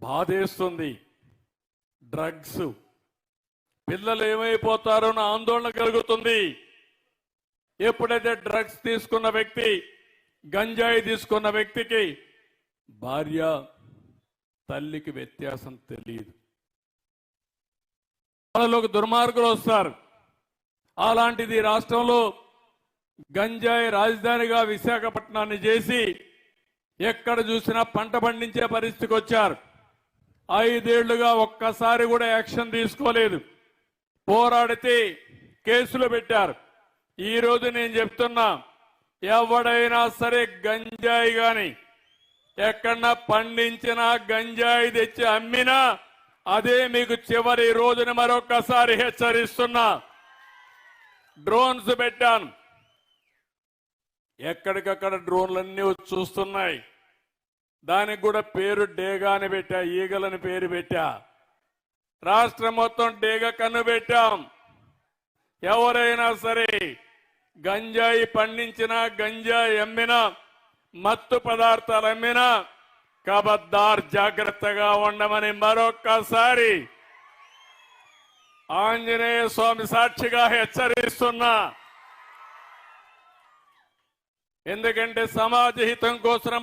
బాధేస్తుంది. డ్రగ్స్ పిల్లలు ఏమైపోతారో నా ఆందోళన కలుగుతుంది. ఎప్పుడైతే డ్రగ్స్ తీసుకున్న వ్యక్తి, గంజాయి తీసుకున్న వ్యక్తికి భార్య తల్లికి వ్యత్యాసం తెలియదు. వాళ్ళలోకి దుర్మార్గులు వస్తారు. అలాంటిది రాష్ట్రంలో గంజాయి రాజధానిగా విశాఖపట్నాన్ని చేసి ఎక్కడ చూసినా పంట పండించే పరిస్థితికి వచ్చారు. 5 ఏళ్లుగా ఒక్కసారి కూడా యాక్షన్ తీసుకోలేదు. పోరాడితే కేసులు పెట్టారు. ఈ రోజు నేను చెప్తున్నా, ఎవడైనా సరే గంజాయి గాని ఎక్కడన్నా పండించినా గంజాయి తెచ్చి అమ్మినా అదే మీకు చివరి రోజుని మరొకసారి హెచ్చరిస్తున్నా. డ్రోన్స్ పెట్టాను. ఎక్కడికక్కడ డ్రోన్లన్నీ చూస్తున్నాయి. దానికి కూడా పేరు డేగా అని పెట్టా, ఈగలని పేరు పెట్టా. రాష్ట్రం మొత్తం డేగ కన్ను పెట్టాం. ఎవరైనా సరే గంజాయి పండించినా, గంజాయి అమ్మినా, మత్తు పదార్థాలు అమ్మినా కబద్దార్ జాగ్రత్తగా ఉండమని మరొక్కసారి ఆంజనేయ స్వామి సాక్షిగా హెచ్చరిస్తున్నా. ఎందుకంటే సమాజ హితం కోసం